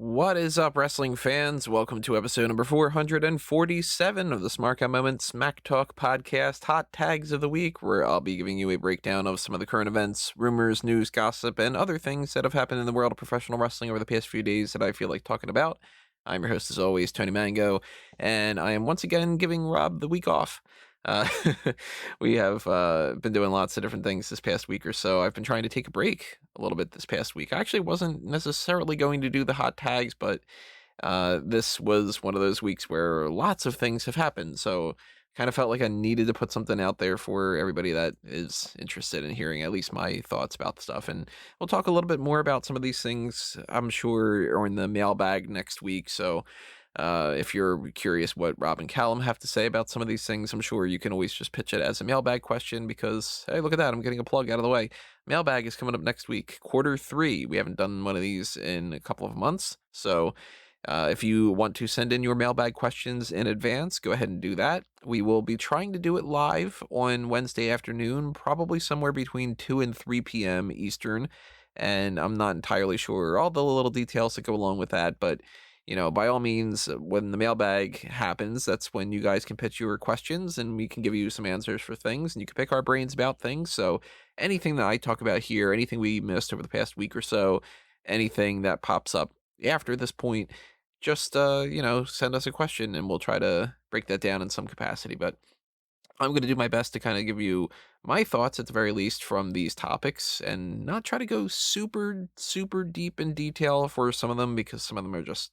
What is up, wrestling fans? Welcome to episode number 447 of the Smark Moment Smack Talk podcast, Hot Tags of the Week, where I'll be giving you a breakdown of some of the current events, rumors, news, gossip, and other things that have happened in the world of professional wrestling over the past few days that I feel like talking about. I'm your host, as always, Tony Mango, and I am once again giving Rob the week off. Uh, we have been doing lots of different things this past week or so. I've been trying to take a break a little bit this past week. I actually wasn't necessarily going to do the hot tags, but this was one of those weeks where lots of things have happened. So kind of felt like I needed to put something out there for everybody that is interested in hearing at least my thoughts about the stuff. And we'll talk a little bit more about some of these things, I'm sure, or in the mailbag next week. So if you're curious what Rob and Callum have to say about some of these things, I'm sure you can always just pitch it as a mailbag question because, hey, look at that. I'm getting a plug out of the way. Mailbag is coming up next week, Q3. We haven't done one of these in a couple of months. So if you want to send in your mailbag questions in advance, go ahead and do that. We will be trying to do it live on Wednesday afternoon, probably somewhere between 2 and 3 p.m. Eastern. And I'm not entirely sure all the little details that go along with that, but by all means, when the mailbag happens, that's when you guys can pitch your questions and we can give you some answers for things and you can pick our brains about things. So anything that I talk about here, anything we missed over the past week or so, anything that pops up after this point, just, send us a question and we'll try to break that down in some capacity. But I'm going to do my best to kind of give you my thoughts at the very least from these topics and not try to go super, super deep in detail for some of them because some of them are just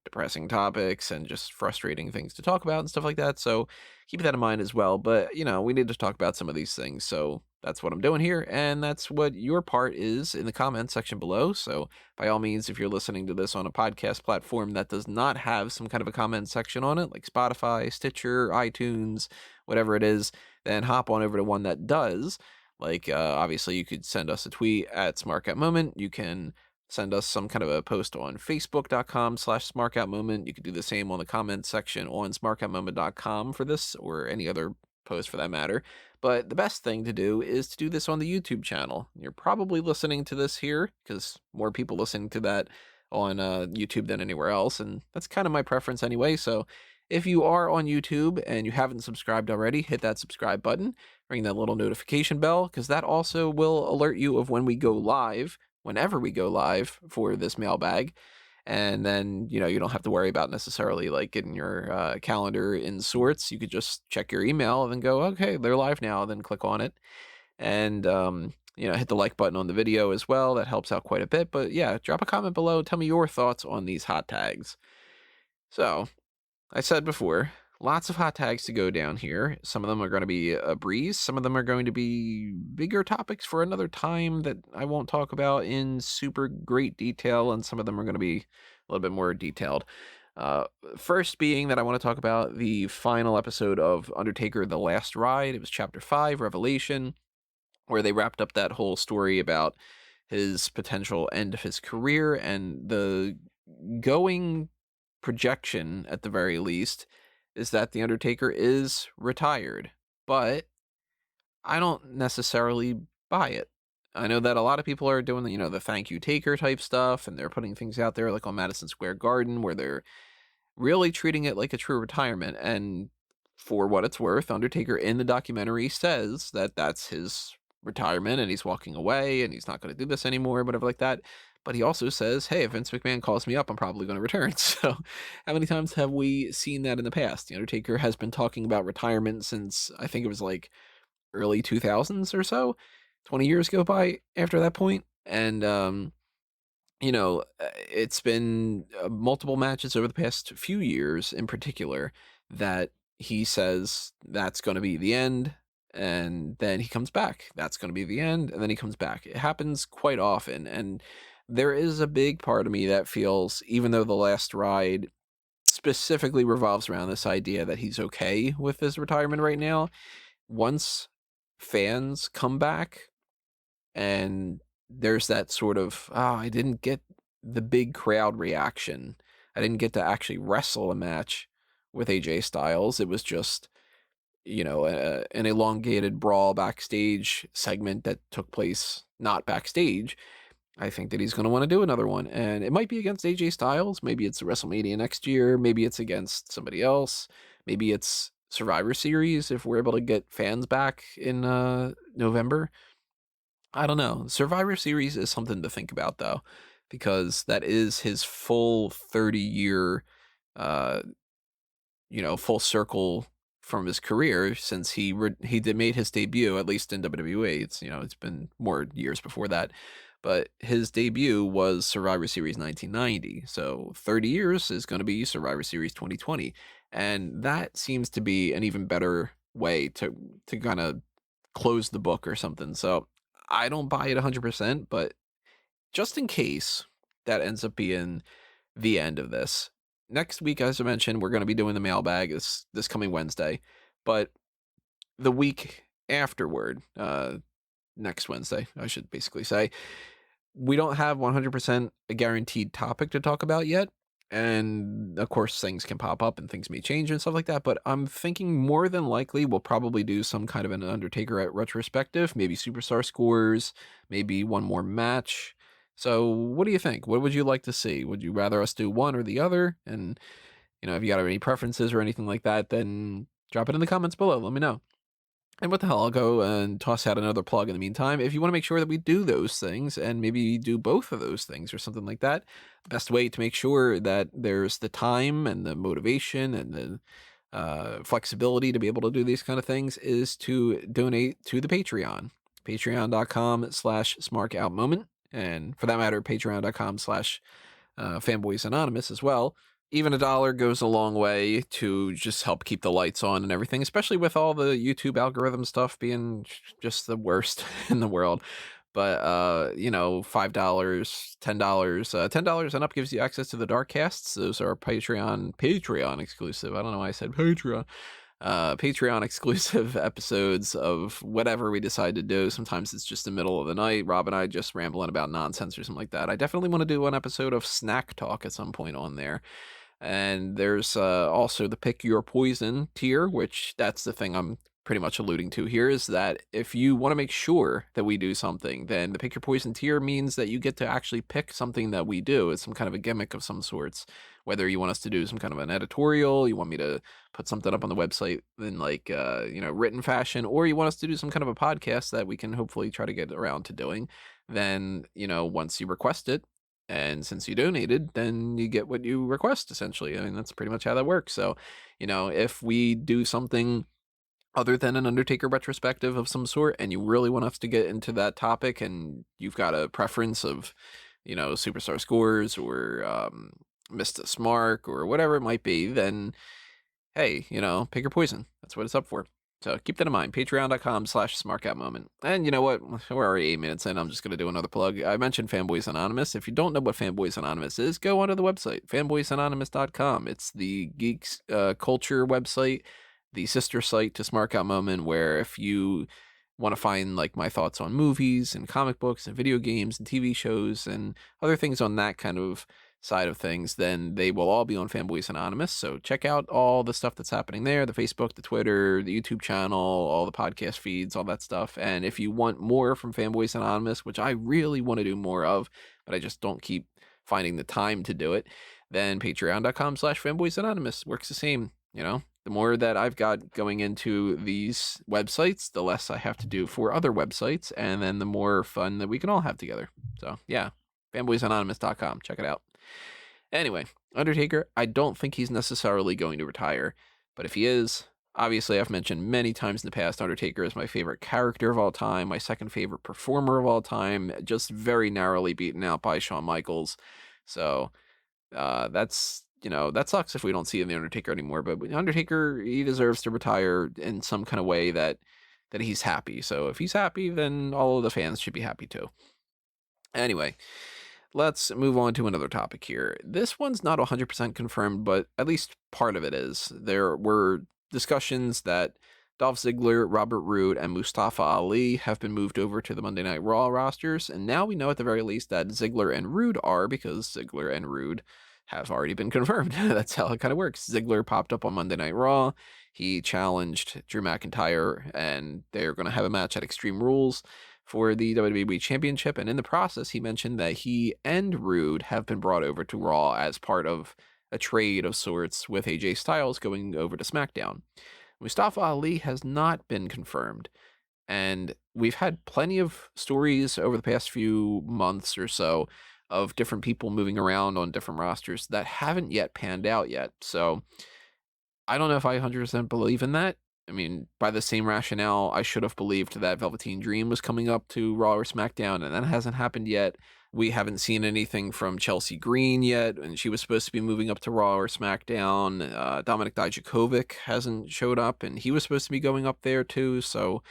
depressing topics and just frustrating things to talk about and stuff like that. So keep that in mind as well. But, we need to talk about some of these things. So that's what I'm doing here. And that's what your part is in the comment section below. So by all means, if you're listening to this on a podcast platform that does not have some kind of a comment section on it, like Spotify, Stitcher, iTunes, whatever it is, then hop on over to one that does. Like, obviously, you could send us a tweet at SmarkOutMoment. You can send us some kind of a post on Facebook.com/SmarkOutMoment. You could do the same on the comment section on SmarkOutMoment.com for this or any other post for that matter. But the best thing to do is to do this on the YouTube channel. You're probably listening to this here because more people listening to that on YouTube than anywhere else. And that's kind of my preference anyway. So if you are on YouTube and you haven't subscribed already, hit that subscribe button, ring that little notification bell, because that also will alert you of when we go live, whenever we go live for this mailbag. And then, you don't have to worry about necessarily like getting your calendar in sorts. You could just check your email and then go, okay, they're live now, then click on it. And, hit the like button on the video as well. That helps out quite a bit. But yeah, drop a comment below. Tell me your thoughts on these hot tags. So, I said before, lots of hot tags to go down here. Some of them are going to be a breeze. Some of them are going to be bigger topics for another time that I won't talk about in super great detail. And some of them are going to be a little bit more detailed. First being that I want to talk about the final episode of Undertaker, The Last Ride. It was Chapter 5, Revelation, where they wrapped up that whole story about his potential end of his career and the going projection, at the very least, is that The Undertaker is retired. But I don't necessarily buy it. I know that a lot of people are doing the thank you taker type stuff, and they're putting things out there like on Madison Square Garden where they're really treating it like a true retirement. And for what it's worth, Undertaker in the documentary says that that's his retirement and he's walking away and he's not going to do this anymore, whatever like that. But he also says, hey, if Vince McMahon calls me up, I'm probably going to return. So how many times have we seen that in the past? The Undertaker has been talking about retirement since I think it was like early 2000s or so. 20 years go by after that point. And, it's been multiple matches over the past few years in particular that he says that's going to be the end. And then he comes back. That's going to be the end. And then he comes back. It happens quite often. And there is a big part of me that feels, even though The Last Ride specifically revolves around this idea that he's okay with his retirement right now, once fans come back and there's that sort of, I didn't get the big crowd reaction. I didn't get to actually wrestle a match with AJ Styles. It was just, an elongated brawl backstage segment that took place not backstage. I think that he's going to want to do another one, and it might be against AJ Styles. Maybe it's WrestleMania next year. Maybe it's against somebody else. Maybe it's Survivor Series if we're able to get fans back in November. I don't know. Survivor Series is something to think about, though, because that is his full 30-year, uh, full circle from his career since he made his debut, at least in WWE. It's been more years before that, but his debut was Survivor Series 1990. So 30 years is going to be Survivor Series 2020, and that seems to be an even better way to kind of close the book or something. So I don't buy it 100%, but just in case that ends up being the end of this. Next week, as I mentioned, we're going to be doing the mailbag this coming Wednesday, but the week afterward, next Wednesday, I should basically say, we don't have 100% a guaranteed topic to talk about yet. And of course, things can pop up and things may change and stuff like that. But I'm thinking more than likely we'll probably do some kind of an Undertaker at retrospective, maybe superstar scores, maybe one more match. So what do you think? What would you like to see? Would you rather us do one or the other? And, if you got any preferences or anything like that, then drop it in the comments below. Let me know. And what the hell, I'll go and toss out another plug in the meantime. If you want to make sure that we do those things and maybe do both of those things or something like that, the best way to make sure that there's the time and the motivation and the flexibility to be able to do these kind of things is to donate to the Patreon. Patreon.com/SmarkOutMoment. And for that matter, Patreon.com/Fanboys Anonymous as well. Even $1 goes a long way to just help keep the lights on and everything, especially with all the YouTube algorithm stuff being just the worst in the world. But, $5, $10, $10 and up gives you access to the dark casts. Those are Patreon exclusive. I don't know why I said Patreon. Patreon exclusive episodes of whatever we decide to do. Sometimes it's just the middle of the night. Rob and I just rambling about nonsense or something like that. I definitely want to do an episode of Snack Talk at some point on there. And there's also the Pick Your Poison tier, which that's the thing I'm pretty much alluding to here, is that if you want to make sure that we do something, then the Pick Your Poison tier means that you get to actually pick something that we do. It's some kind of a gimmick of some sorts, whether you want us to do some kind of an editorial, you want me to put something up on the website in written fashion, or you want us to do some kind of a podcast that we can hopefully try to get around to doing, then, once you request it, and since you donated, then you get what you request, essentially. I mean, that's pretty much how that works. So, if we do something other than an Undertaker retrospective of some sort, and you really want us to get into that topic, and you've got a preference of, superstar scores or Mr. Smark or whatever it might be, then, hey, pick your poison. That's what it's up for. So keep that in mind, patreon.com/SmarkOutMoment. And you know what? We're already 8 minutes in. I'm just going to do another plug. I mentioned Fanboys Anonymous. If you don't know what Fanboys Anonymous is, go onto the website, fanboysanonymous.com. It's the geeks culture website, the sister site to Smark Out Moment, where if you want to find my thoughts on movies and comic books and video games and TV shows and other things on that kind of side of things, then they will all be on Fanboys Anonymous. So check out all the stuff that's happening there, the Facebook, the Twitter, the YouTube channel, all the podcast feeds, all that stuff. And if you want more from Fanboys Anonymous, which I really want to do more of, but I just don't keep finding the time to do it, then patreon.com/Fanboys Anonymous works the same. The more that I've got going into these websites, the less I have to do for other websites, and then the more fun that we can all have together. So yeah, fanboysanonymous.com. Check it out. Anyway, Undertaker, I don't think he's necessarily going to retire, but if he is, obviously I've mentioned many times in the past, Undertaker is my favorite character of all time, my second favorite performer of all time, just very narrowly beaten out by Shawn Michaels. So that sucks if we don't see the Undertaker anymore, but Undertaker, he deserves to retire in some kind of way that he's happy. So if he's happy, then all of the fans should be happy too. Anyway, let's move on to another topic here. This one's not 100% confirmed, but at least part of it is. There were discussions that Dolph Ziggler, Robert Roode, and Mustafa Ali have been moved over to the Monday Night Raw rosters, and now we know at the very least that Ziggler and Roode are, because Ziggler and Roode have already been confirmed. That's how it kind of works. Ziggler popped up on Monday Night Raw. He challenged Drew McIntyre, and they're going to have a match at Extreme Rules for the WWE Championship, and in the process, he mentioned that he and Roode have been brought over to Raw as part of a trade of sorts, with AJ Styles going over to SmackDown. Mustafa Ali has not been confirmed, and we've had plenty of stories over the past few months or so of different people moving around on different rosters that haven't yet panned out yet. So I don't know if I 100% believe in that. I mean, by the same rationale, I should have believed that Velveteen Dream was coming up to Raw or SmackDown, and that hasn't happened yet. We haven't seen anything from Chelsea Green yet, and she was supposed to be moving up to Raw or SmackDown. Dominic Dijakovic hasn't showed up, and he was supposed to be going up there too. So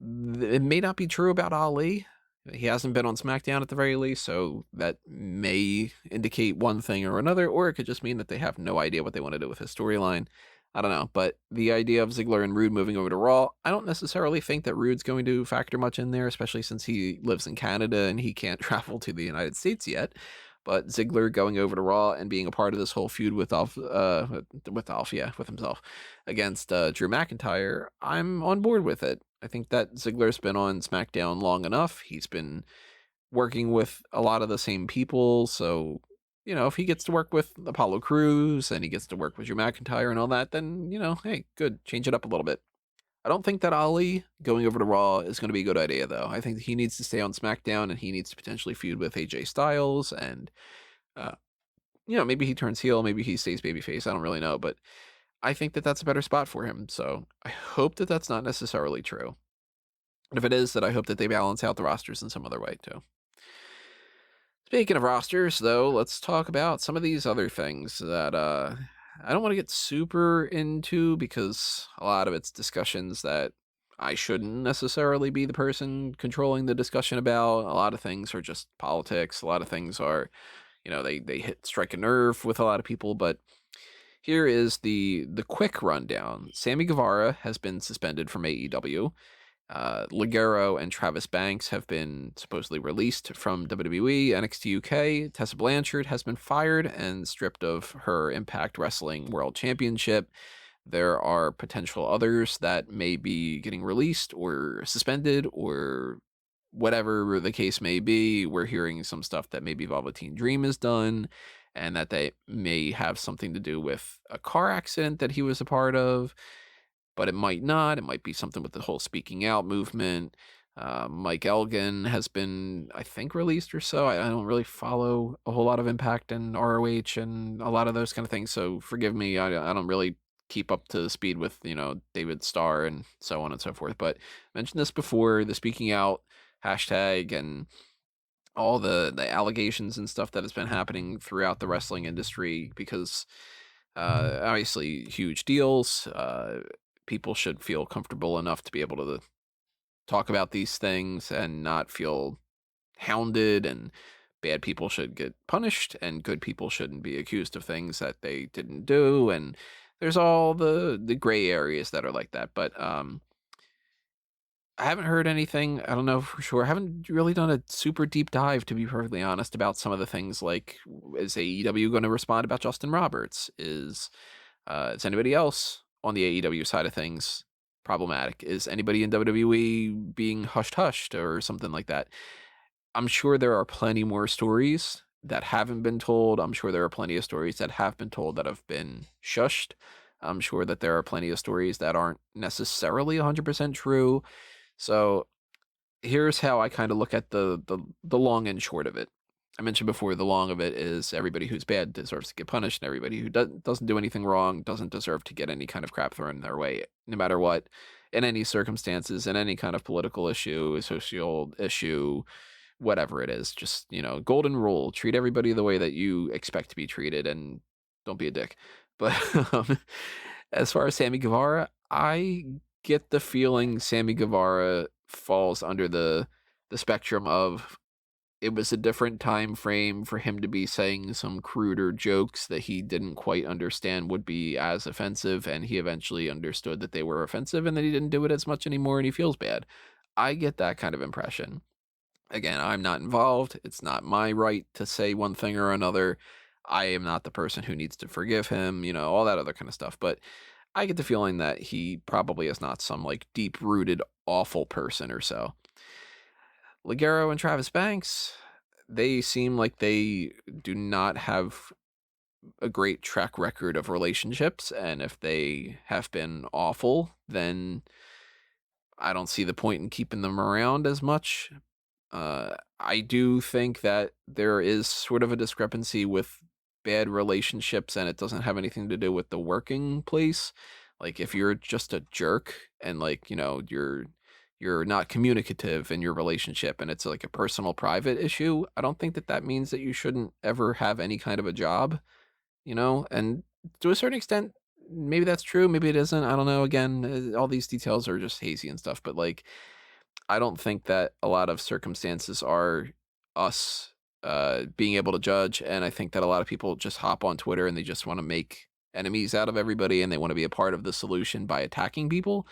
it may not be true about Ali. He hasn't been on SmackDown at the very least, so that may indicate one thing or another, or it could just mean that they have no idea what they want to do with his storyline. I don't know, but the idea of Ziggler and Roode moving over to Raw, I don't necessarily think that Roode's going to factor much in there, especially since he lives in Canada and he can't travel to the United States yet. But Ziggler going over to Raw and being a part of this whole feud with Dolph, with himself against Drew McIntyre, I'm on board with it. I think that Ziggler's been on SmackDown long enough. He's been working with a lot of the same people, so if he gets to work with Apollo Crews and he gets to work with Drew McIntyre and all that, then, hey, good, change it up a little bit. I don't think that Ali going over to Raw is going to be a good idea, though. I think he needs to stay on SmackDown and he needs to potentially feud with AJ Styles and, maybe he turns heel, maybe he stays babyface. I don't really know, but I think that that's a better spot for him. So I hope that that's not necessarily true. And if it is, that I hope that they balance out the rosters in some other way, too. Speaking of rosters, though, let's talk about some of these other things that I don't want to get super into, because a lot of it's discussions that I shouldn't necessarily be the person controlling the discussion about. A lot of things are just politics. A lot of things are, they strike a nerve with a lot of people. But here is the quick rundown. Sammy Guevara has been suspended from AEW. Ligero and Travis Banks have been supposedly released from WWE NXT UK. Tessa Blanchard has been fired and stripped of her Impact Wrestling World Championship. There are potential others that may be getting released or suspended or whatever the case may be. We're hearing some stuff that maybe Velveteen Dream is done and that they may have something to do with a car accident that he was a part of. But it might not. It might be something with the whole speaking out movement. Mike Elgin has been, I think, released or so. I don't really follow a whole lot of Impact and ROH and a lot of those kind of things. So forgive me. I don't really keep up to speed with, David Starr and so on and so forth. But I mentioned this before, the speaking out hashtag and all the allegations and stuff that has been happening throughout the wrestling industry, because obviously huge deals. People should feel comfortable enough to be able to talk about these things and not feel hounded, and bad people should get punished and good people shouldn't be accused of things that they didn't do. And there's all the gray areas that are like that. But I haven't heard anything. I don't know for sure. I haven't really done a super deep dive, to be perfectly honest, about some of the things like, is AEW going to respond about Justin Roberts? Is anybody else on the AEW side of things problematic? Is anybody in WWE being hushed or something like that? I'm sure there are plenty more stories that haven't been told. I'm sure there are plenty of stories that have been told that have been shushed. I'm sure that there are plenty of stories that aren't necessarily 100% true. So here's how I kind of look at the long and short of it. I mentioned before, the long of it is everybody who's bad deserves to get punished, and everybody who doesn't do anything wrong doesn't deserve to get any kind of crap thrown their way, no matter what, in any circumstances, in any kind of political issue, social issue, whatever it is. Just, golden rule, treat everybody the way that you expect to be treated and don't be a dick. But as far as Sammy Guevara, I get the feeling Sammy Guevara falls under the spectrum of, it was a different time frame for him to be saying some cruder jokes that he didn't quite understand would be as offensive, and he eventually understood that they were offensive, and then he didn't do it as much anymore, and he feels bad. I get that kind of impression. Again, I'm not involved. It's not my right to say one thing or another. I am not the person who needs to forgive him, all that other kind of stuff. But I get the feeling that he probably is not some deep-rooted awful person or so. Ligero and Travis Banks, they seem like they do not have a great track record of relationships, and if they have been awful, then I don't see the point in keeping them around as much. I do think that there is sort of a discrepancy with bad relationships, and it doesn't have anything to do with the working place. Like if you're just a jerk and like, you're not communicative in your relationship and it's like a personal private issue, I don't think that that means that you shouldn't ever have any kind of a job, and to a certain extent, maybe that's true, maybe it isn't. I don't know. Again, all these details are just hazy and stuff, but like I don't think that a lot of circumstances are us being able to judge. And I think that a lot of people just hop on Twitter and they just want to make enemies out of everybody and they want to be a part of the solution by attacking people.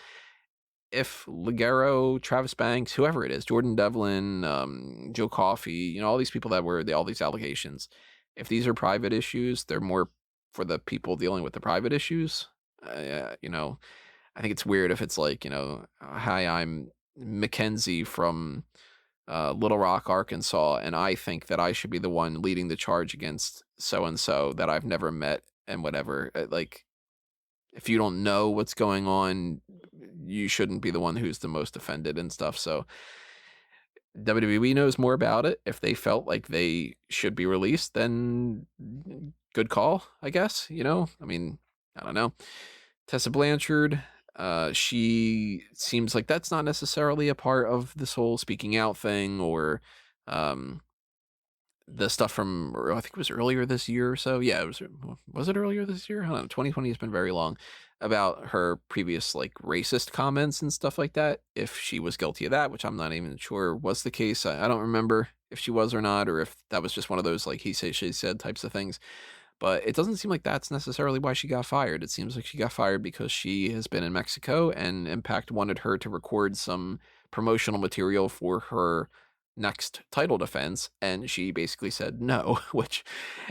If Ligero, Travis Banks, whoever it is, Jordan Devlin, Joe Coffey, all these people that were all these allegations, if these are private issues, they're more for the people dealing with the private issues. I think it's weird if it's like, hi, I'm Mackenzie from Little Rock, Arkansas, and I think that I should be the one leading the charge against so and so that I've never met and whatever. Like, if you don't know what's going on, you shouldn't be the one who's the most offended and stuff. So WWE knows more about it. If they felt like they should be released, then good call, I guess. I mean, I don't know. Tessa Blanchard, she seems like that's not necessarily a part of this whole speaking out thing or the stuff from, I think it was earlier this year or so. Yeah, was it earlier this year? I don't know. 2020 has been very long, about her previous like racist comments and stuff like that. If she was guilty of that, which I'm not even sure was the case. I don't remember if she was or not, or if that was just one of those like he said, she said types of things. But it doesn't seem like that's necessarily why she got fired. It seems like she got fired because she has been in Mexico and Impact wanted her to record some promotional material for her next title defense. And she basically said no, which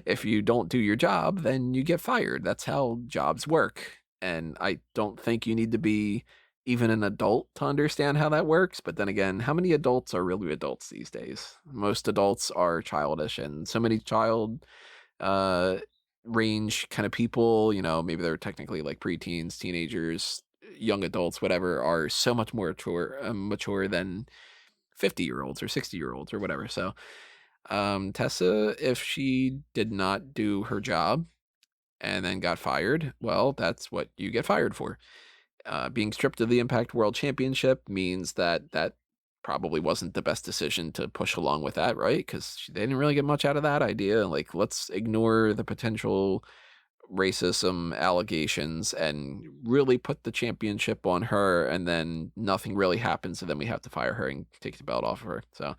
if you don't do your job, then you get fired. That's how jobs work. And I don't think you need to be even an adult to understand how that works. But then again, how many adults are really adults these days? Most adults are childish, and so many child uh range kind of people, maybe they're technically like preteens, teenagers, young adults, whatever, are so much more mature than 50-year-olds or 60-year-olds or whatever. So Tessa, if she did not do her job and then got fired, well, that's what you get fired for. Being stripped of the Impact World Championship means that probably wasn't the best decision to push along with that, right? Because they didn't really get much out of that idea. Like, let's ignore the potential racism allegations and really put the championship on her, and then nothing really happens, and then we have to fire her and take the belt off of her. So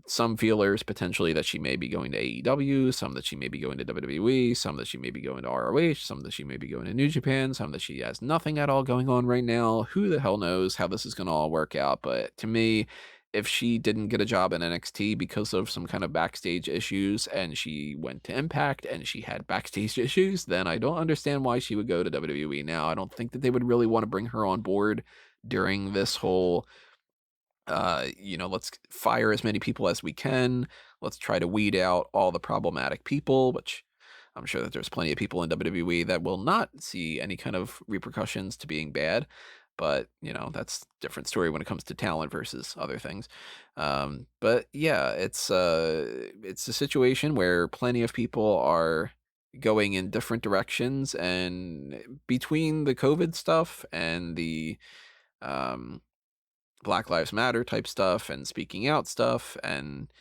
some feelers potentially that she may be going to AEW, some that she may be going to WWE, some that she may be going to ROH, some that she may be going to New Japan, some that she has nothing at all going on right now. Who the hell knows how this is going to all work out? But to me, if she didn't get a job in NXT because of some kind of backstage issues and she went to Impact and she had backstage issues, then I don't understand why she would go to WWE now. I don't think that they would really want to bring her on board during this whole let's fire as many people as we can. Let's try to weed out all the problematic people, which I'm sure that there's plenty of people in WWE that will not see any kind of repercussions to being bad. But, that's a different story when it comes to talent versus other things. But yeah, it's a situation where plenty of people are going in different directions, and between the COVID stuff and the um, Black Lives Matter type stuff and speaking out stuff and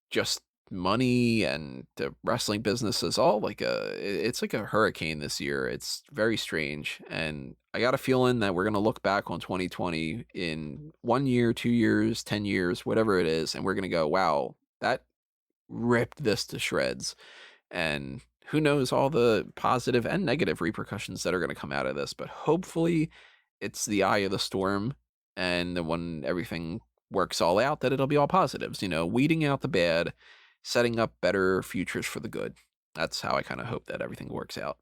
just money and the wrestling business is all like it's like a hurricane this year. It's very strange. And I got a feeling that we're going to look back on 2020 in 1 year, 2 years, 10 years, whatever it is. And we're going to go, wow, that ripped this to shreds. And who knows all the positive and negative repercussions that are going to come out of this. But hopefully it's the eye of the storm. And then when everything works all out, that it'll be all positives, weeding out the bad, setting up better futures for the good. That's how I kind of hope that everything works out.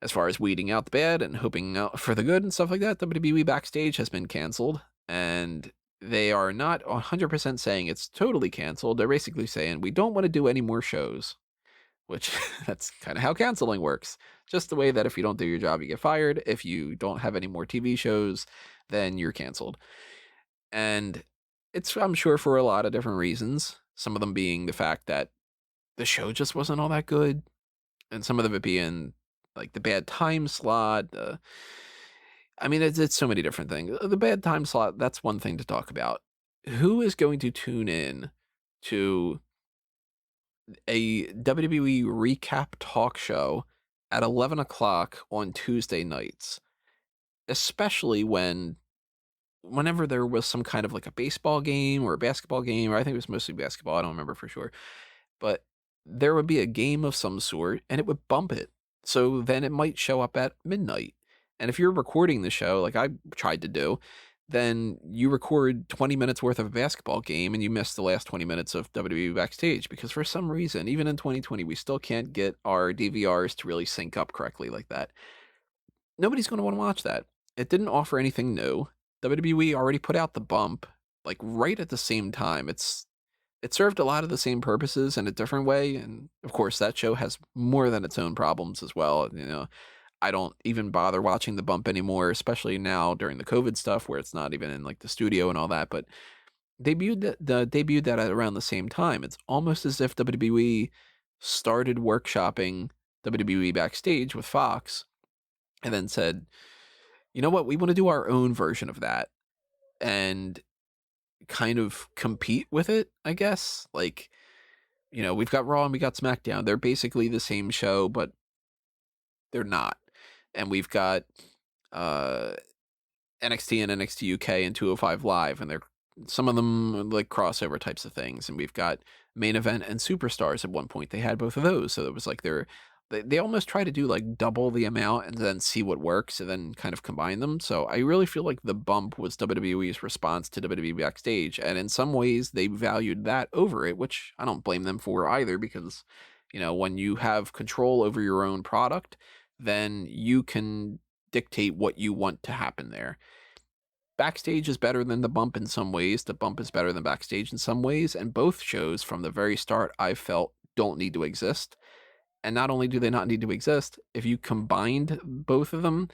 As far as weeding out the bad and hoping out for the good and stuff like that, WWE Backstage has been canceled. And they are not 100% saying it's totally canceled. They're basically saying we don't want to do any more shows, which that's kind of how canceling works. Just the way that if you don't do your job, you get fired. If you don't have any more TV shows, then you're canceled. And it's, I'm sure, for a lot of different reasons. Some of them being the fact that the show just wasn't all that good, and some of it being like the bad time slot. I mean, it's so many different things. The bad time slot, that's one thing to talk about. Who is going to tune in to a WWE recap talk show at 11 o'clock on Tuesday nights, especially whenever there was some kind of like a baseball game or a basketball game, or I think it was mostly basketball, I don't remember for sure, but there would be a game of some sort and it would bump it. So then it might show up at midnight. And if you're recording the show, like I tried to do, then you record 20 minutes worth of a basketball game and you miss the last 20 minutes of WWE Backstage because for some reason, even in 2020, we still can't get our DVRs to really sync up correctly like that. Nobody's going to want to watch that. It didn't offer anything new. WWE already put out the bump like right at the same time. It served a lot of the same purposes in a different way, and of course that show has more than its own problems as well. You know, I don't even bother watching the bump anymore, especially now during the COVID stuff where it's not even in like the studio and all that. But debuted that at around the same time. It's almost as if WWE started workshopping WWE Backstage with Fox and then said, you know what, we want to do our own version of that and kind of compete with it, I guess. Like, you know, we've got Raw and we got SmackDown. They're basically the same show, but they're not. And we've got uh, NXT and NXT UK and 205 Live, and they're some of them like crossover types of things. And we've got Main Event and Superstars at one point. They had both of those, so it was like they almost try to do like double the amount and then see what works and then kind of combine them. So I really feel like the bump was WWE's response to WWE Backstage. And in some ways they valued that over it, which I don't blame them for either, because, you know, when you have control over your own product, then you can dictate what you want to happen there. Backstage is better than the bump in some ways. The bump is better than Backstage in some ways. And both shows from the very start, I felt don't need to exist. And not only do they not need to exist, if you combined both of them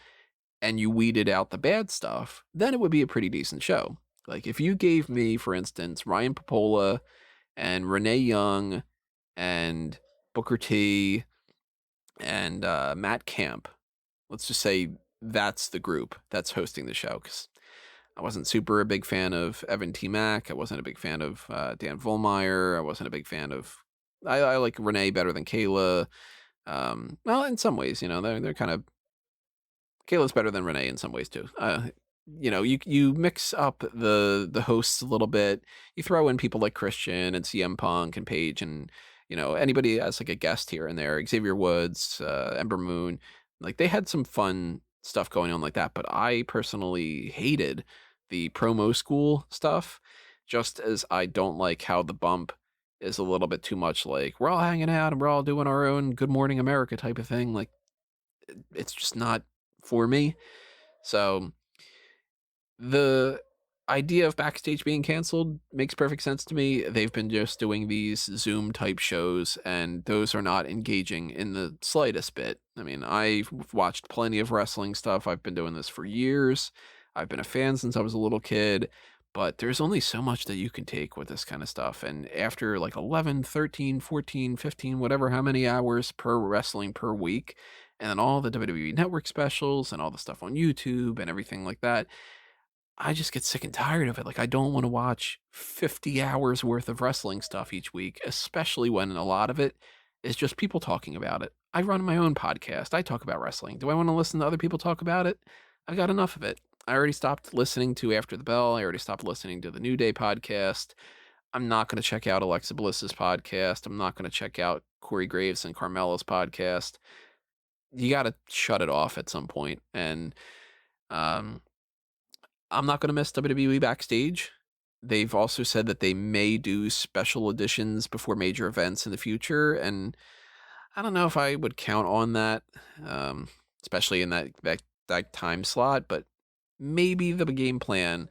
and you weeded out the bad stuff, then it would be a pretty decent show. Like if you gave me, for instance, Ryan Popola and Renee Young and Booker T and Matt Camp, let's just say that's the group that's hosting the show, because I wasn't super a big fan of Evan T. Mack. I wasn't a big fan of Dan Vollmeyer. I wasn't a big fan of. I like Renee better than Kayla. Well, in some ways, you know, they're kind of. Kayla's better than Renee in some ways too. You know, you mix up the hosts a little bit. You throw in people like Christian and CM Punk and Paige and, you know, anybody as like a guest here and there. Xavier Woods, Ember Moon, like they had some fun stuff going on like that. But I personally hated the promo school stuff, just as I don't like how the bump is a little bit too much like we're all hanging out and we're all doing our own Good Morning America type of thing. Like it's just not for me. So the idea of Backstage being canceled makes perfect sense to me. They've been just doing these Zoom type shows, and those are not engaging in the slightest bit. I mean, I've watched plenty of wrestling stuff. I've been doing this for years. I've been a fan since I was a little kid, but there's only so much that you can take with this kind of stuff. And after like 11, 13, 14, 15, whatever, how many hours per wrestling per week, and then all the WWE Network specials and all the stuff on YouTube and everything like that, I just get sick and tired of it. Like, I don't want to watch 50 hours worth of wrestling stuff each week, especially when a lot of it is just people talking about it. I run my own podcast. I talk about wrestling. Do I want to listen to other people talk about it? I got enough of it. I already stopped listening to After the Bell. I already stopped listening to the New Day podcast. I'm not going to check out Alexa Bliss's podcast. I'm not going to check out Corey Graves and Carmella's podcast. You got to shut it off at some point. And, I'm not going to miss WWE Backstage. They've also said that they may do special editions before major events in the future, and I don't know if I would count on that, especially in that time slot, but maybe the game plan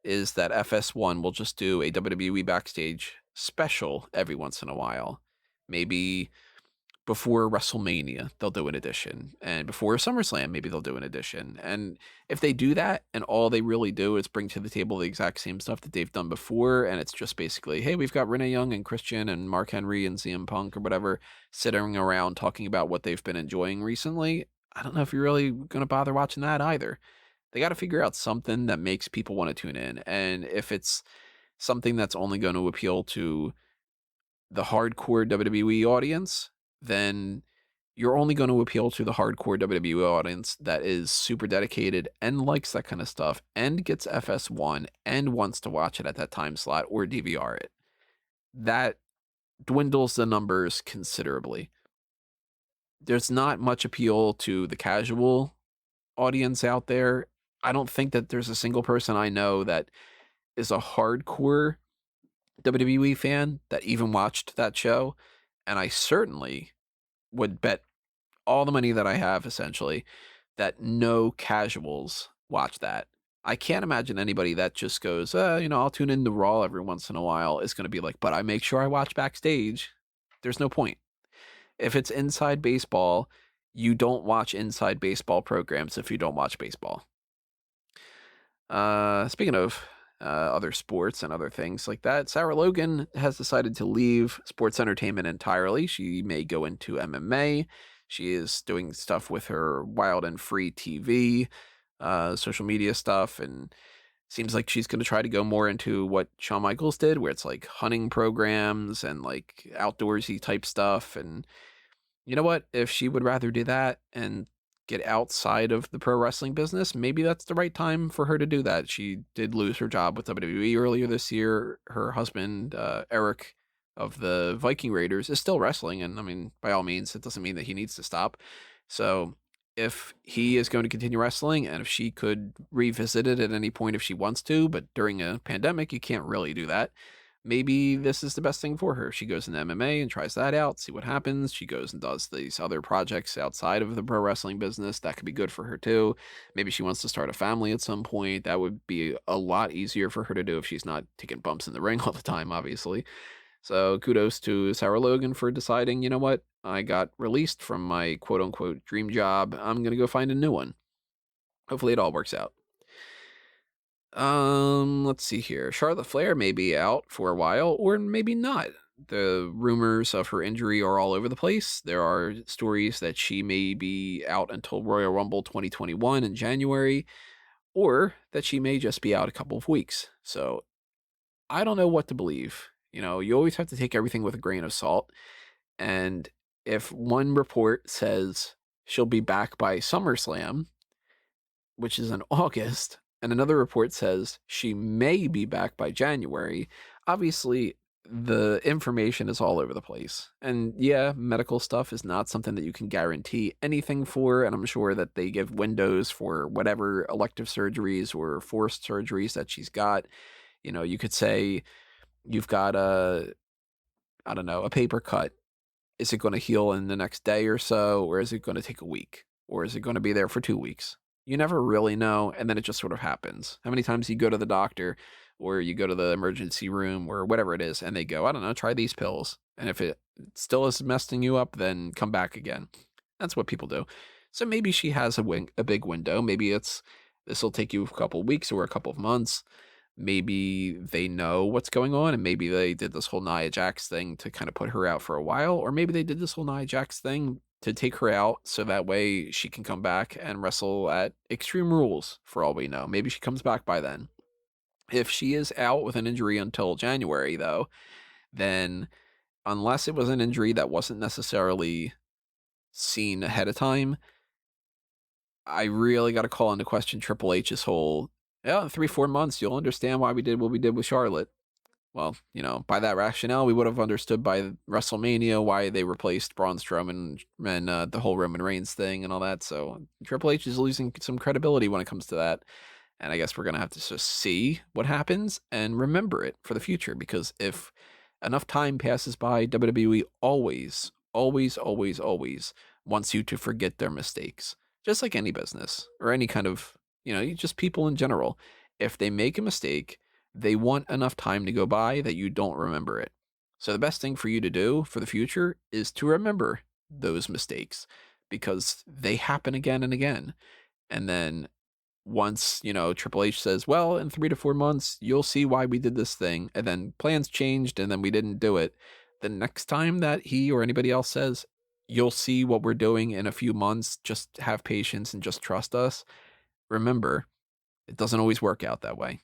is that FS1 will just do a WWE Backstage special every once in a while. Maybe before WrestleMania, they'll do an edition. And before SummerSlam, maybe they'll do an edition. And if they do that and all they really do is bring to the table the exact same stuff that they've done before, and it's just basically, hey, we've got Renee Young and Christian and Mark Henry and CM Punk or whatever sitting around talking about what they've been enjoying recently, I don't know if you're really going to bother watching that either. They got to figure out something that makes people want to tune in. And if it's something that's only going to appeal to the hardcore WWE audience, then you're only going to appeal to the hardcore WWE audience that is super dedicated and likes that kind of stuff and gets FS1 and wants to watch it at that time slot or DVR it. That dwindles the numbers considerably. There's not much appeal to the casual audience out there. I don't think that there's a single person I know that is a hardcore WWE fan that even watched that show. And I certainly would bet all the money that I have, essentially, that no casuals watch that. I can't imagine anybody that just goes, I'll tune into Raw every once in a while is going to be like, but I make sure I watch Backstage. There's no point. If it's inside baseball, you don't watch inside baseball programs if you don't watch baseball. Speaking of other sports and other things like that, Sarah Logan has decided to leave sports entertainment entirely. She may go into MMA. She is doing stuff with her Wild and Free TV, social media stuff, and seems like she's going to try to go more into what Shawn Michaels did, where it's like hunting programs and like outdoorsy type stuff. And you know what? If she would rather do that and get outside of the pro wrestling business, maybe that's the right time for her to do that. She did lose her job with WWE earlier this year. Her husband, Eric of the Viking Raiders, is still wrestling. And I mean, by all means, it doesn't mean that he needs to stop. So if he is going to continue wrestling and if she could revisit it at any point if she wants to, but during a pandemic, you can't really do that. Maybe this is the best thing for her. She goes into MMA and tries that out, see what happens. She goes and does these other projects outside of the pro wrestling business. That could be good for her too. Maybe she wants to start a family at some point. That would be a lot easier for her to do if she's not taking bumps in the ring all the time, obviously. So kudos to Sarah Logan for deciding, you know what? I got released from my quote unquote dream job. I'm going to go find a new one. Hopefully it all works out. Let's see here. Charlotte Flair may be out for a while, or maybe not. The rumors of her injury are all over the place. There are stories that she may be out until Royal Rumble 2021 in January, or that she may just be out a couple of weeks. So I don't know what to believe. You know, you always have to take everything with a grain of salt. And if one report says she'll be back by SummerSlam, which is in August, and another report says she may be back by January, obviously the information is all over the place. And yeah, medical stuff is not something that you can guarantee anything for, and I'm sure that they give windows for whatever elective surgeries or forced surgeries that she's got. You know, you could say you've got a paper cut. Is it going to heal in the next day or so, or is it going to take a week, or is it going to be there for 2 weeks? You never really know, and then it just sort of happens. How many times you go to the doctor or you go to the emergency room or whatever it is, and they go, I don't know, try these pills. And if it still is messing you up, then come back again. That's what people do. So maybe she has a big window. Maybe this will take you a couple of weeks or a couple of months. Maybe they know what's going on, and maybe they did this whole Nia Jax thing to kind of put her out for a while, or maybe they did this whole Nia Jax thing to take her out so that way she can come back and wrestle at Extreme Rules, for all we know. Maybe she comes back by then. If she is out with an injury until January, though, then unless it was an injury that wasn't necessarily seen ahead of time, I really got to call into question Triple H's whole, 3-4 months, you'll understand why we did what we did with Charlotte. Well, you know, by that rationale, we would have understood by WrestleMania why they replaced Braun Strowman and the whole Roman Reigns thing and all that. So Triple H is losing some credibility when it comes to that. And I guess we're going to have to just see what happens and remember it for the future. Because if enough time passes by, WWE always, always, always, always wants you to forget their mistakes. Just like any business or any kind of, just people in general. if they make a mistake, they want enough time to go by that you don't remember it. So the best thing for you to do for the future is to remember those mistakes because they happen again and again. And then once, Triple H says, well, in 3 to 4 months, you'll see why we did this thing. And then plans changed and then we didn't do it. The next time that he or anybody else says, you'll see what we're doing in a few months, just have patience and just trust us. Remember, it doesn't always work out that way.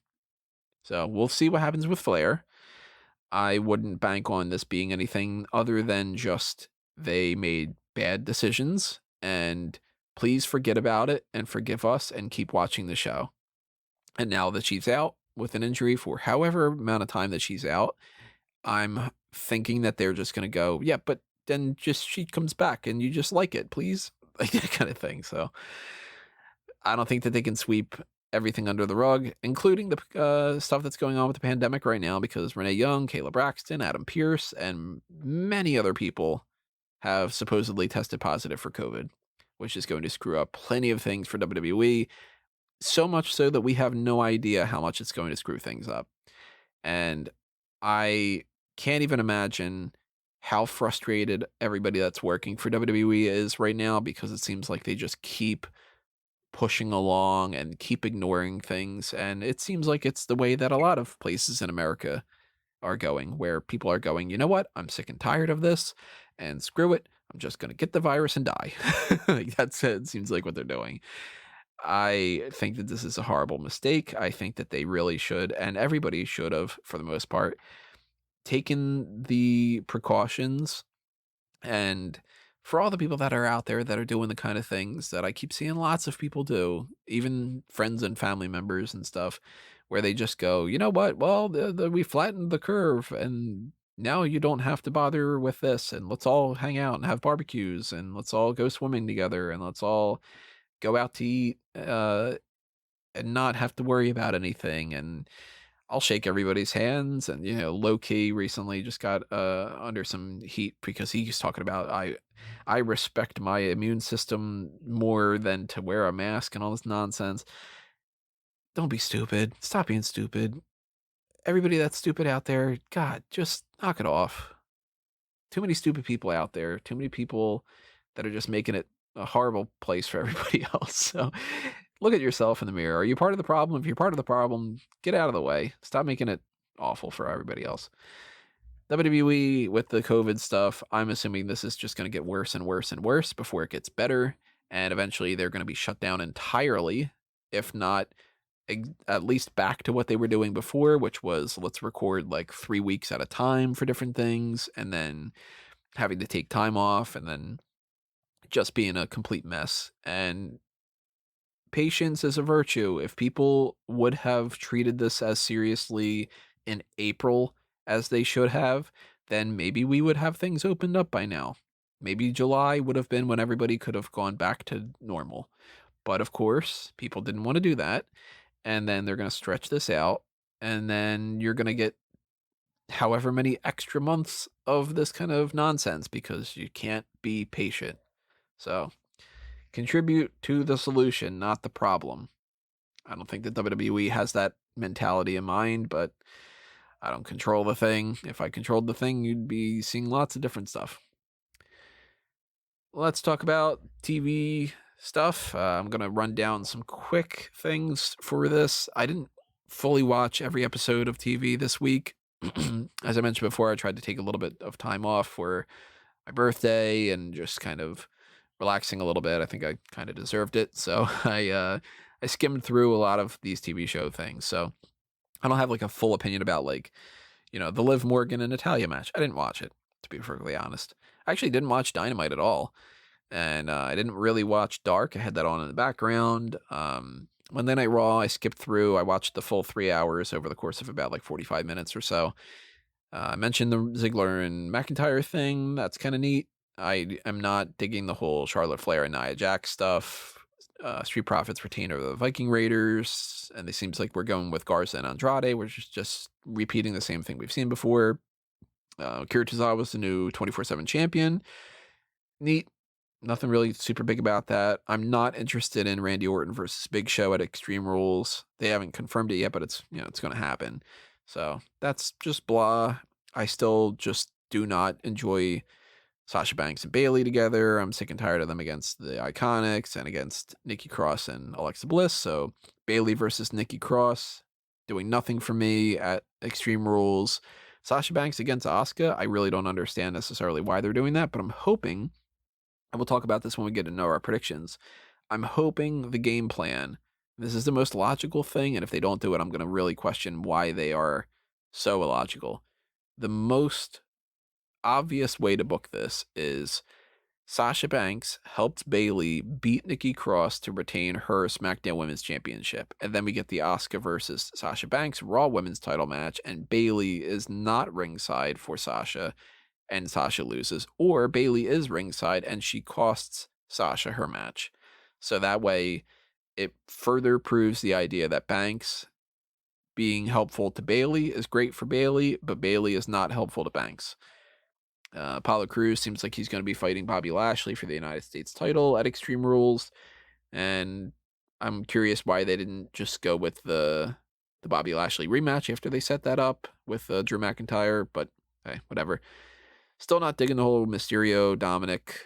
So we'll see what happens with Flair. I wouldn't bank on this being anything other than just they made bad decisions and please forget about it and forgive us and keep watching the show. And now that she's out with an injury for however amount of time that she's out, I'm thinking that they're just going to go, yeah, but then just she comes back and you just like it, please. Like that kind of thing. So I don't think that they can sweep everything under the rug, including the stuff that's going on with the pandemic right now, because Renee Young, Kayla Braxton, Adam Pearce, and many other people have supposedly tested positive for COVID, which is going to screw up plenty of things for WWE, so much so that we have no idea how much it's going to screw things up. And I can't even imagine how frustrated everybody that's working for WWE is right now, because it seems like they just keep pushing along and keep ignoring things. And it seems like it's the way that a lot of places in America are going, where people are going, you know what? I'm sick and tired of this and screw it. I'm just going to get the virus and die. Like that's it. It seems like what they're doing. I think that this is a horrible mistake. I think that they really should, and everybody should have, for the most part, taken the precautions. And for all the people that are out there that are doing the kind of things that I keep seeing lots of people do, even friends and family members and stuff, where they just go, you know what? Well, we flattened the curve and now you don't have to bother with this. And let's all hang out and have barbecues and let's all go swimming together and let's all go out to eat and not have to worry about anything. And I'll shake everybody's hands. And, low key recently just got under some heat because he's talking about I respect my immune system more than to wear a mask and all this nonsense. Don't be stupid. Stop being stupid. Everybody that's stupid out there, God, just knock it off. Too many stupid people out there. Too many people that are just making it a horrible place for everybody else. So look at yourself in the mirror. Are you part of the problem? If you're part of the problem, get out of the way. Stop making it awful for everybody else. WWE with the COVID stuff, I'm assuming this is just going to get worse and worse and worse before it gets better. And eventually they're going to be shut down entirely, if not at least back to what they were doing before, which was let's record like 3 weeks at a time for different things and then having to take time off and then just being a complete mess. And patience is a virtue. If people would have treated this as seriously in April as they should have, then maybe we would have things opened up by now. Maybe July would have been when everybody could have gone back to normal. But of course, people didn't want to do that. And then they're going to stretch this out. And then you're going to get however many extra months of this kind of nonsense because you can't be patient. So contribute to the solution, not the problem. I don't think that WWE has that mentality in mind, but I don't control the thing. If I controlled the thing, you'd be seeing lots of different stuff. Let's talk about TV stuff. I'm going to run down some quick things for this. I didn't fully watch every episode of TV this week. As I mentioned before, I tried to take a little bit of time off for my birthday and just kind of relaxing a little bit. I think I kind of deserved it. So I skimmed through a lot of these TV show things. So I don't have like a full opinion about like, the Liv Morgan and Natalia match. I didn't watch it, to be perfectly honest. I actually didn't watch Dynamite at all. And I didn't really watch Dark. I had that on in the background. Monday Night Raw, I skipped through. I watched the full 3 hours over the course of about like 45 minutes or so. I mentioned the Ziggler and McIntyre thing. That's kind of neat. I am not digging the whole Charlotte Flair and Nia Jax stuff. Street Profits retain over the Viking Raiders. And it seems like we're going with Garza and Andrade, which is just repeating the same thing we've seen before. Kira Tozawa was the new 24/7 champion. Neat. Nothing really super big about that. I'm not interested in Randy Orton versus Big Show at Extreme Rules. They haven't confirmed it yet, but it's going to happen. So that's just blah. I still just do not enjoy Sasha Banks and Bayley together. I'm sick and tired of them against the Iconics and against Nikki Cross and Alexa Bliss. So Bayley versus Nikki Cross doing nothing for me at Extreme Rules. Sasha Banks against Asuka, I really don't understand necessarily why they're doing that, but I'm hoping, and we'll talk about this when we get to know our predictions, I'm hoping the game plan, this is the most logical thing, and if they don't do it, I'm going to really question why they are so illogical. The most obvious way to book this is Sasha Banks helped Bayley beat Nikki Cross to retain her SmackDown Women's Championship. And then we get the Asuka versus Sasha Banks Raw Women's title match, and Bayley is not ringside for Sasha, and Sasha loses. Or Bayley is ringside, and she costs Sasha her match. So that way, it further proves the idea that Banks being helpful to Bayley is great for Bayley, but Bayley is not helpful to Banks. Apollo Crews seems like he's going to be fighting Bobby Lashley for the United States title at Extreme Rules, and I'm curious why they didn't just go with the Bobby Lashley rematch after they set that up with Drew McIntyre, but hey, whatever. Still not digging the whole Mysterio, Dominic,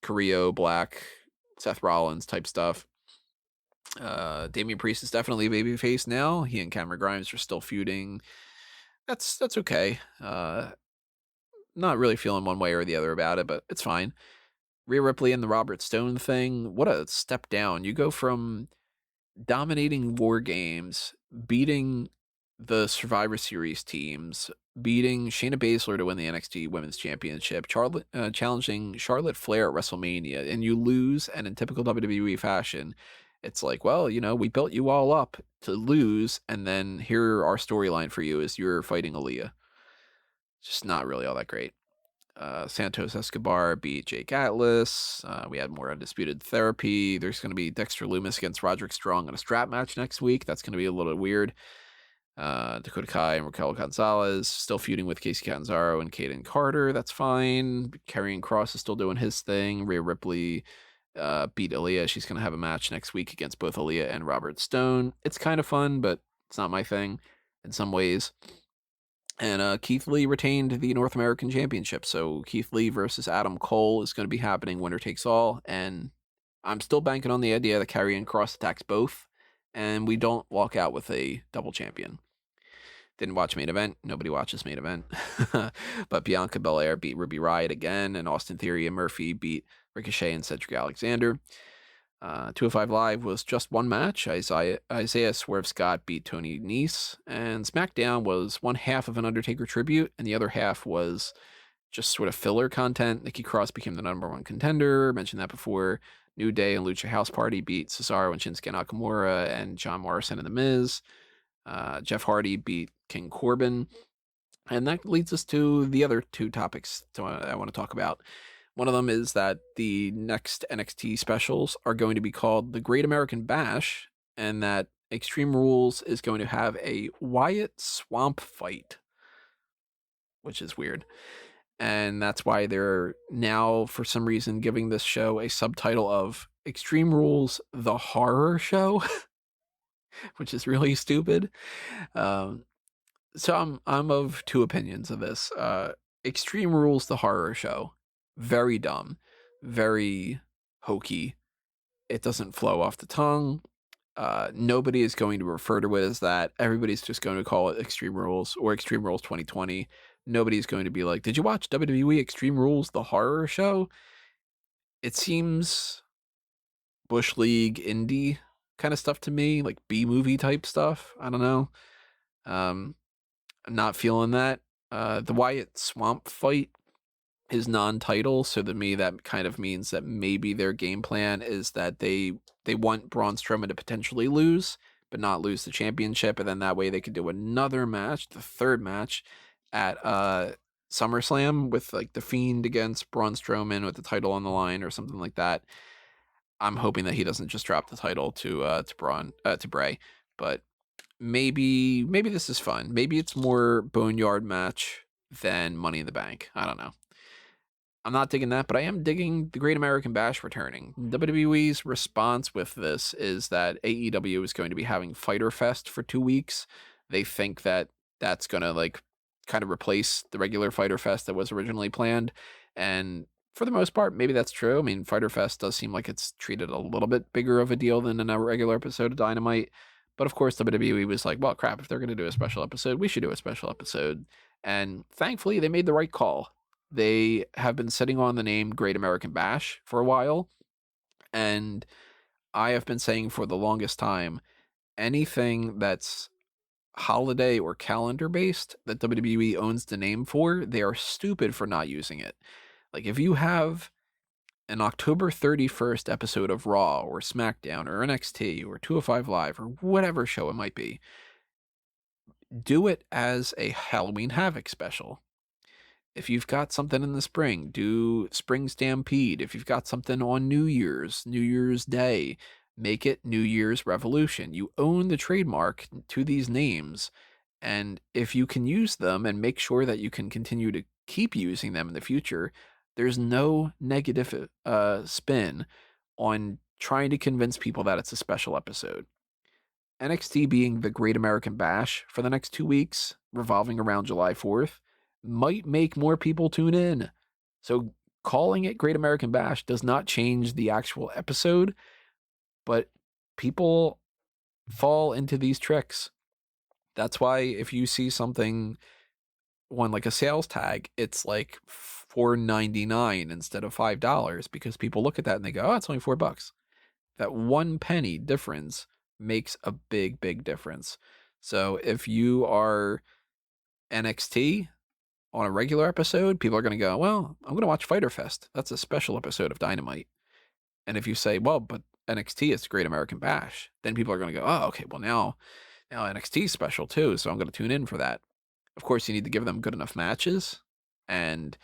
Carrillo, Black, Seth Rollins type stuff. Damian Priest is definitely a babyface now. He and Cameron Grimes are still feuding. That's okay. Not really feeling one way or the other about it, but it's fine. Rhea Ripley and the Robert Stone thing, what a step down. You go from dominating War Games, beating the Survivor Series teams, beating Shayna Baszler to win the NXT Women's Championship, challenging Charlotte Flair at WrestleMania, and you lose, and in typical WWE fashion, it's like, well, we built you all up to lose, and then here our storyline for you is you're fighting Aaliyah. Just not really all that great. Santos Escobar beat Jake Atlas. We had more Undisputed Therapy. There's going to be Dexter Lumis against Roderick Strong in a strap match next week. That's going to be a little weird. Dakota Kai and Raquel Gonzalez still feuding with Casey Catanzaro and Kaden Carter. That's fine. Karrion Kross is still doing his thing. Rhea Ripley beat Aaliyah. She's going to have a match next week against both Aaliyah and Robert Stone. It's kind of fun, but it's not my thing in some ways. And Keith Lee retained the North American Championship. So Keith Lee versus Adam Cole is going to be happening winner takes all. And I'm still banking on the idea that Karrion Kross attacks both, and we don't walk out with a double champion. Didn't watch main event. Nobody watches main event. But Bianca Belair beat Ruby Riott again, and Austin Theory and Murphy beat Ricochet and Cedric Alexander. 205 Live was just one match. Isaiah Swerve Scott beat Tony Nese, and SmackDown was one half of an Undertaker tribute, and the other half was just sort of filler content. Nikki Cross became the number one contender. I mentioned that before. New Day and Lucha House Party beat Cesaro and Shinsuke Nakamura and John Morrison and The Miz. Jeff Hardy beat King Corbin. And that leads us to the other two topics I want to talk about. One of them is that the next NXT specials are going to be called the Great American Bash, and that Extreme Rules is going to have a Wyatt Swamp fight, which is weird. And that's why they're now, for some reason, giving this show a subtitle of Extreme Rules, the Horror Show, which is really stupid. So I'm of two opinions of this. Extreme Rules, the Horror Show. Very dumb, very hokey. It doesn't flow off the tongue. Nobody is going to refer to it as that. Everybody's just going to call it Extreme Rules or Extreme Rules 2020. Nobody's going to be like, did you watch WWE Extreme Rules, the Horror Show? It seems Bush League indie kind of stuff to me, like B-movie type stuff. I don't know. I'm not feeling that. The Wyatt Swamp fight is non-title, so to me that kind of means that maybe their game plan is that they want Braun Strowman to potentially lose, but not lose the championship, and then that way they could do another match, the third match, at SummerSlam with like The Fiend against Braun Strowman with the title on the line or something like that. I'm hoping that he doesn't just drop the title to Bray, but maybe this is fun. Maybe it's more Boneyard match than Money in the Bank. I don't know. I'm not digging that, but I am digging the Great American Bash returning. WWE's response with this is that AEW is going to be having Fyter Fest for 2 weeks. They think that that's going to like kind of replace the regular Fyter Fest that was originally planned. And for the most part, maybe that's true. I mean, Fyter Fest does seem like it's treated a little bit bigger of a deal than a regular episode of Dynamite. But of course, WWE was like, well, crap, if they're going to do a special episode, we should do a special episode. And thankfully, they made the right call. They have been sitting on the name Great American Bash for a while. And I have been saying for the longest time, anything that's holiday or calendar based that WWE owns the name for, they are stupid for not using it. Like if you have an October 31st episode of Raw or SmackDown or NXT or 205 Live or whatever show it might be, do it as a Halloween Havoc special. If you've got something in the spring, do Spring Stampede. If you've got something on New Year's Day, make it New Year's Revolution. You own the trademark to these names. And if you can use them and make sure that you can continue to keep using them in the future, there's no negative spin on trying to convince people that it's a special episode. NXT being the Great American Bash for the next 2 weeks, revolving around July 4th, might make more people tune in. So calling it Great American Bash does not change the actual episode, but people fall into these tricks. That's why if you see something on like a sales tag, it's like $4.99 instead of $5 because people look at that and they go, oh, it's only $4. That 1 penny difference makes a big, big difference. So if you are NXT on a regular episode, people are going to go, well, I'm going to watch Fyter Fest. That's a special episode of Dynamite. And if you say, well, but NXT is the Great American Bash, then people are going to go, oh, okay, well, now NXT is special too, so I'm going to tune in for that. Of course, you need to give them good enough matches. And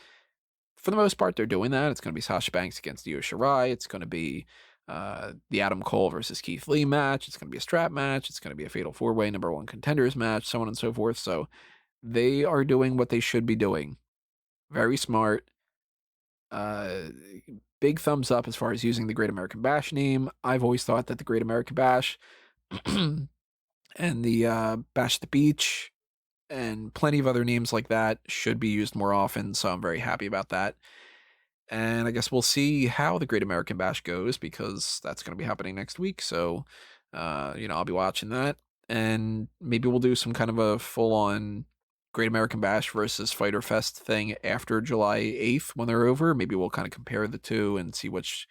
for the most part, they're doing that. It's going to be Sasha Banks against Io Shirai. It's going to be the Adam Cole versus Keith Lee match. It's going to be a strap match. It's going to be a fatal 4-way number 1 contenders match, so on and so forth. So they are doing what they should be doing. Very smart. Big thumbs up as far as using the Great American Bash name. I've always thought that the Great American Bash and the Bash at the Beach and plenty of other names like that should be used more often, so I'm very happy about that. And I guess we'll see how the Great American Bash goes because that's going to be happening next week. So, I'll be watching that. And maybe we'll do some kind of a full-on Great American Bash versus Fyter Fest thing after July 8th when they're over. Maybe we'll kind of compare the two and see which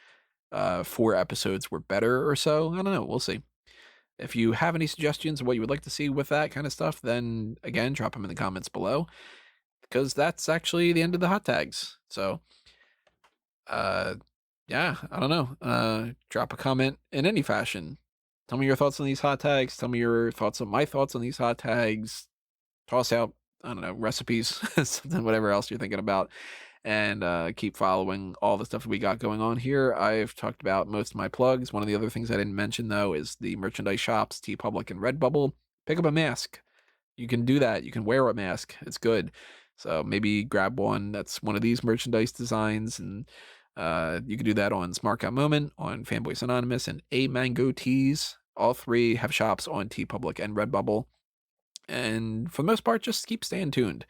4 episodes were better or so. I don't know. We'll see. If you have any suggestions of what you would like to see with that kind of stuff, then again, drop them in the comments below because that's actually the end of the hot tags. So, yeah, I don't know. Drop a comment in any fashion. Tell me your thoughts on these hot tags. Tell me your thoughts on my thoughts on these hot tags. Toss out, I don't know, recipes, something, whatever else you're thinking about. And keep following all the stuff we got going on here. I've talked about most of my plugs. One of the other things I didn't mention, though, is the merchandise shops, TeePublic and Redbubble. Pick up a mask. You can do that. You can wear a mask. It's good. So maybe grab one that's one of these merchandise designs, and you can do that on Smark Moment, on Fanboys Anonymous, and A Mango Tees. All 3 have shops on TeePublic and Redbubble. And for the most part, just keep staying tuned.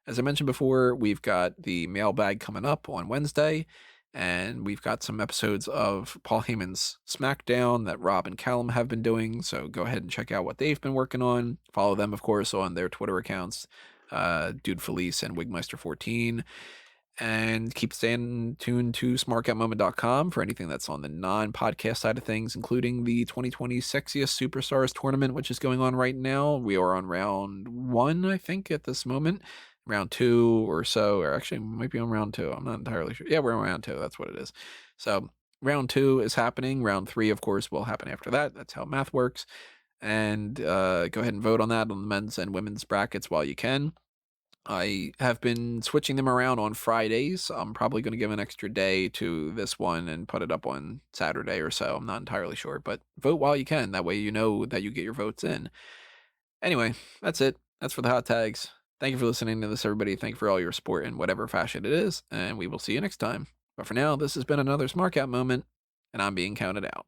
As I mentioned before, we've got the mailbag coming up on Wednesday, and we've got some episodes of Paul Heyman's SmackDown that Rob and Callum have been doing, so go ahead and check out what they've been working on. Follow them, of course, on their Twitter accounts, Dude Felice and Wigmeister14. And keep staying tuned to smarkoutmoment.com for anything that's on the non-podcast side of things, including the 2020 Sexiest Superstars tournament, which is going on right now. We are on round 1, I think, at this moment. Round 2 or so, or actually might be on round 2. I'm not entirely sure. Yeah, we're on round 2. That's what it is. So round 2 is happening. Round 3, of course, will happen after that. That's how math works. And go ahead and vote on that on the men's and women's brackets while you can. I have been switching them around on Fridays. I'm probably going to give an extra day to this one and put it up on Saturday or so. I'm not entirely sure, but vote while you can. That way you know that you get your votes in. Anyway, that's it. That's for the hot tags. Thank you for listening to this, everybody. Thank you for all your support in whatever fashion it is, and we will see you next time. But for now, this has been another Smark Out moment, and I'm being counted out.